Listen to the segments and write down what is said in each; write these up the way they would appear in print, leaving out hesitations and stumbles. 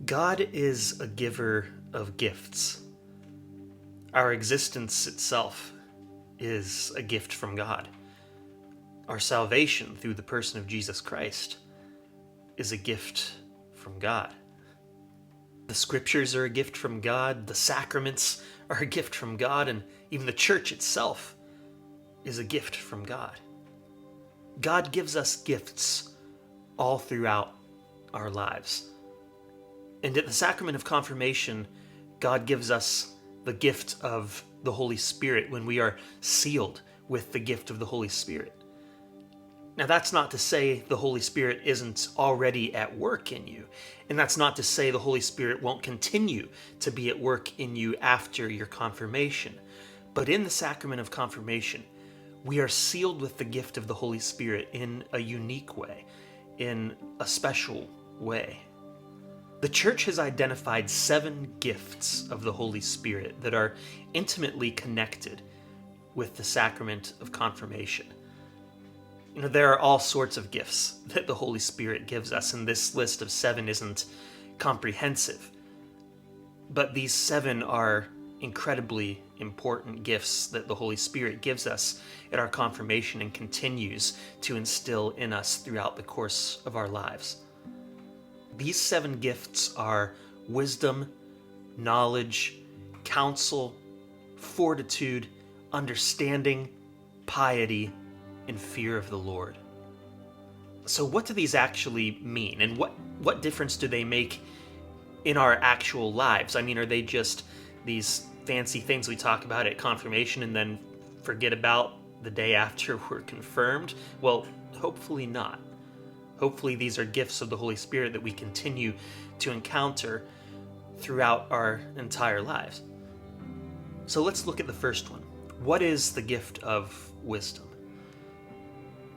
God is a giver of gifts. Our existence itself is a gift from God. Our salvation through the person of Jesus Christ is a gift from God. The scriptures are a gift from God, the sacraments are a gift from God, and even the church itself is a gift from God. God gives us gifts all throughout our lives. And at the sacrament of confirmation, God gives us the gift of the Holy Spirit when we are sealed with the gift of the Holy Spirit. Now, that's not to say the Holy Spirit isn't already at work in you. And that's not to say the Holy Spirit won't continue to be at work in you after your confirmation. But in the sacrament of confirmation, we are sealed with the gift of the Holy Spirit in a unique way, in a special way. The Church has identified 7 gifts of the Holy Spirit that are intimately connected with the sacrament of confirmation. There are all sorts of gifts that the Holy Spirit gives us, and this list of 7 isn't comprehensive. But these 7 are incredibly important gifts that the Holy Spirit gives us at our confirmation and continues to instill in us throughout the course of our lives. These 7 gifts are wisdom, knowledge, counsel, fortitude, understanding, piety, and fear of the Lord. So what do these actually mean, and what difference do they make in our actual lives? I mean, are they just these fancy things we talk about at confirmation and then forget about the day after we're confirmed? Well, hopefully not. Hopefully these are gifts of the Holy Spirit that we continue to encounter throughout our entire lives. So let's look at the first one. What is the gift of wisdom?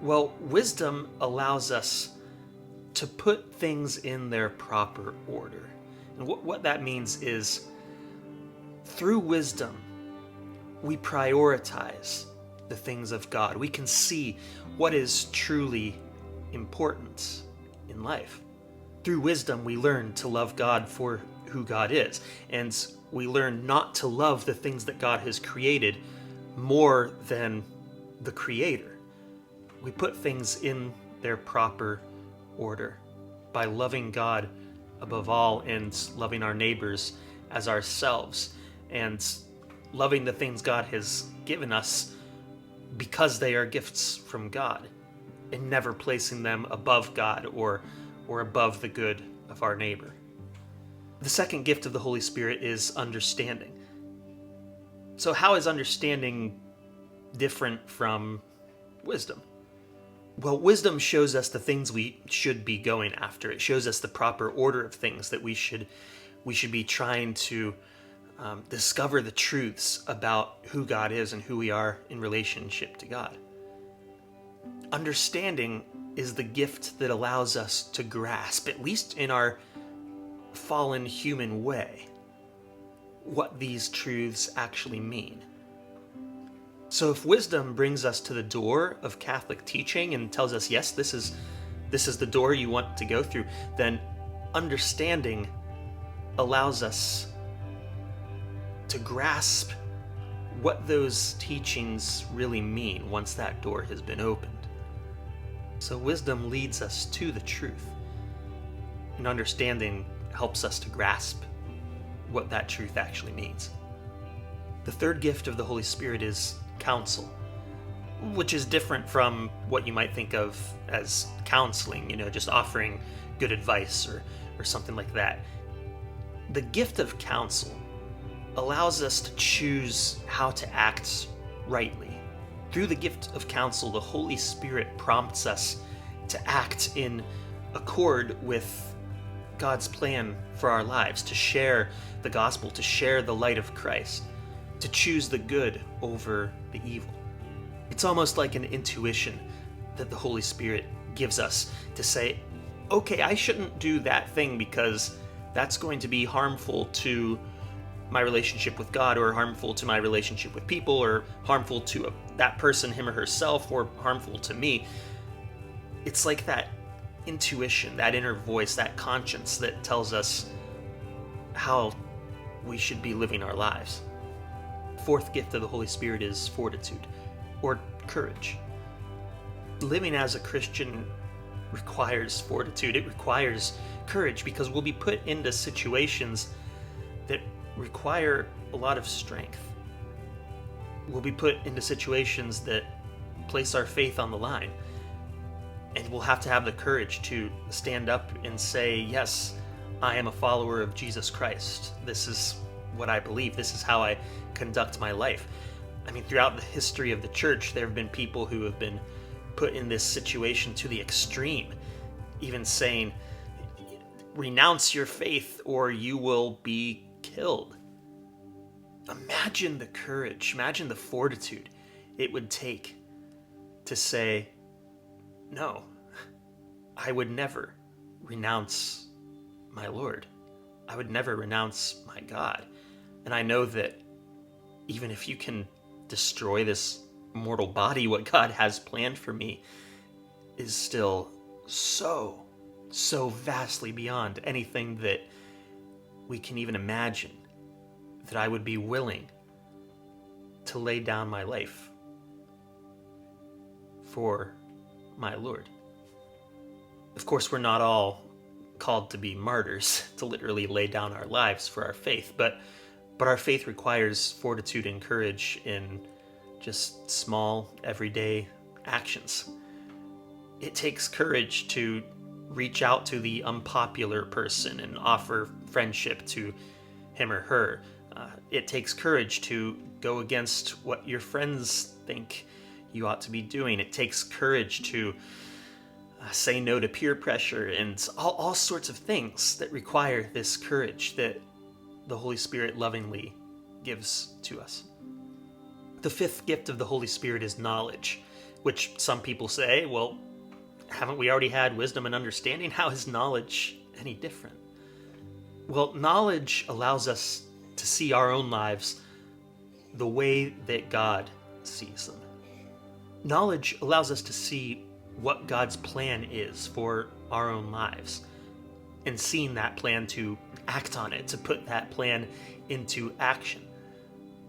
Well, wisdom allows us to put things in their proper order. And what that means is, through wisdom, we prioritize the things of God. We can see what is truly important in life. Through wisdom, we learn to love God for who God is, and we learn not to love the things that God has created more than the Creator. We put things in their proper order by loving God above all and loving our neighbors as ourselves, and loving the things God has given us because they are gifts from God, and never placing them above God or above the good of our neighbor. The second gift of the Holy Spirit is understanding. So how is understanding different from wisdom? Well, wisdom shows us the things we should be going after. It shows us the proper order of things that we should be trying to discover the truths about who God is and who we are in relationship to God. Understanding is the gift that allows us to grasp, at least in our fallen human way, what these truths actually mean. So if wisdom brings us to the door of Catholic teaching and tells us, yes, this is the door you want to go through, then understanding allows us to grasp what those teachings really mean once that door has been opened. So wisdom leads us to the truth, and understanding helps us to grasp what that truth actually means. The third gift of the Holy Spirit is counsel, which is different from what you might think of as counseling, just offering good advice or something like that. The gift of counsel allows us to choose how to act rightly. Through the gift of counsel, the Holy Spirit prompts us to act in accord with God's plan for our lives, to share the gospel, to share the light of Christ, to choose the good over the evil. It's almost like an intuition that the Holy Spirit gives us to say, okay, I shouldn't do that thing because that's going to be harmful to my relationship with God, or harmful to my relationship with people, or harmful to that person, him or herself, or harmful to me. It's like that intuition, that inner voice, that conscience that tells us how we should be living our lives. Fourth gift of the Holy Spirit is fortitude, or courage. Living as a Christian requires fortitude. It requires courage, because we'll be put into situations that require a lot of strength. We'll be put into situations that place our faith on the line. And we'll have to have the courage to stand up and say, yes, I am a follower of Jesus Christ. This is what I believe. This is how I conduct my life. I mean, throughout the history of the church, there have been people who have been put in this situation to the extreme, even saying, renounce your faith or you will be killed. Imagine the courage, imagine the fortitude it would take to say, no, I would never renounce my Lord. I would never renounce my God. And I know that even if you can destroy this mortal body, what God has planned for me is still so vastly beyond anything that we can even imagine, that I would be willing to lay down my life for my Lord. Of course, we're not all called to be martyrs, to literally lay down our lives for our faith, but our faith requires fortitude and courage in just small, everyday actions. It takes courage to reach out to the unpopular person and offer friendship to him or her. It takes courage to go against what your friends think you ought to be doing. It takes courage to say no to peer pressure and all sorts of things that require this courage that the Holy Spirit lovingly gives to us. The fifth gift of the Holy Spirit is knowledge, which some people say, well, haven't we already had wisdom and understanding? How is knowledge any different? Well, knowledge allows us to see our own lives the way that God sees them. Knowledge allows us to see what God's plan is for our own lives, and seeing that plan to act on it, to put that plan into action.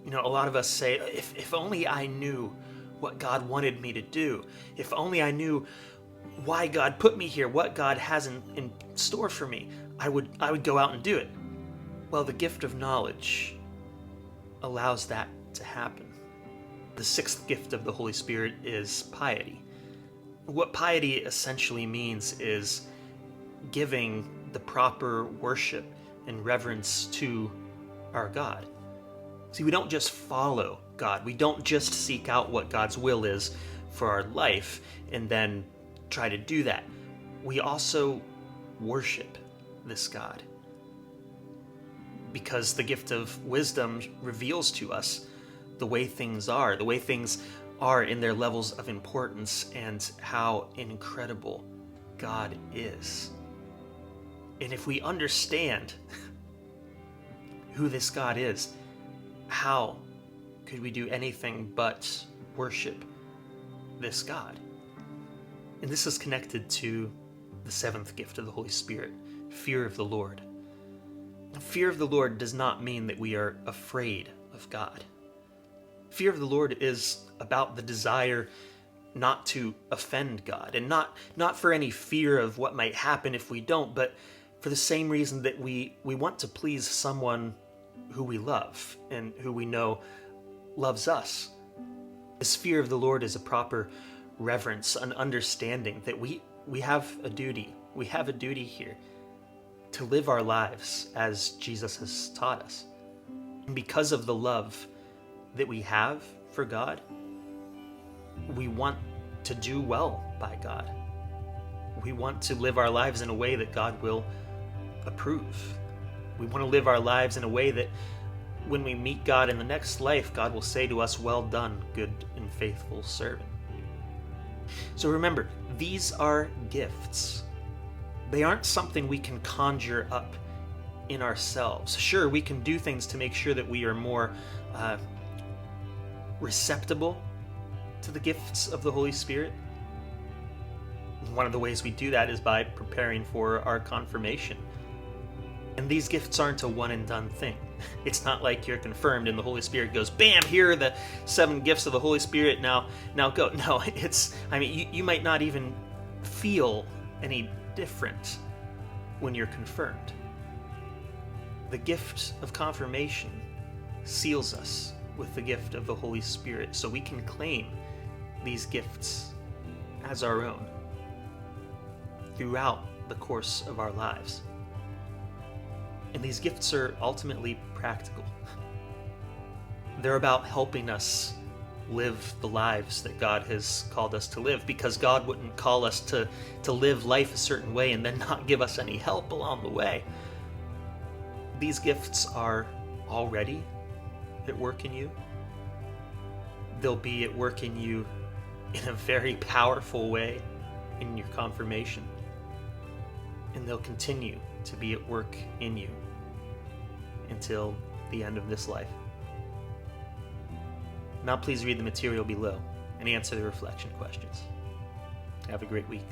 You know, a lot of us say, if only I knew what God wanted me to do, if only I knew why God put me here, what God has in store for me, I would go out and do it. Well, the gift of knowledge allows that to happen. The sixth gift of the Holy Spirit is piety. What piety essentially means is giving the proper worship and reverence to our God. See, we don't just follow God. We don't just seek out what God's will is for our life and then try to do that. We also worship this God, because the gift of wisdom reveals to us the way things are in their levels of importance and how incredible God is. And if we understand who this God is, how could we do anything but worship this God? And this is connected to the seventh gift of the Holy Spirit, fear of the Lord. Fear of the Lord does not mean that we are afraid of God. Fear of the Lord is about the desire not to offend God, and not for any fear of what might happen if we don't, but for the same reason that we want to please someone who we love and who we know loves us. This fear of the Lord is a proper reverence, an understanding that we have a duty. We have a duty here to live our lives as Jesus has taught us. And because of the love that we have for God, we want to do well by God. We want to live our lives in a way that God will approve. We want to live our lives in a way that when we meet God in the next life, God will say to us, well done, good and faithful servant. So remember, these are gifts. They aren't something we can conjure up in ourselves. Sure, we can do things to make sure that we are more receptible to the gifts of the Holy Spirit. One of the ways we do that is by preparing for our confirmation. And these gifts aren't a one and done thing. It's not like you're confirmed and the Holy Spirit goes, bam, here are the 7 gifts of the Holy Spirit, now go. No, you might not even feel any different when you're confirmed. The gift of confirmation seals us with the gift of the Holy Spirit, so we can claim these gifts as our own throughout the course of our lives. And these gifts are ultimately practical. They're about helping us live the lives that God has called us to live, because God wouldn't call us to live life a certain way and then not give us any help along the way. These gifts are already at work in you. They'll be at work in you in a very powerful way in your confirmation. And they'll continue to be at work in you until the end of this life. Now please read the material below and answer the reflection questions. Have a great week.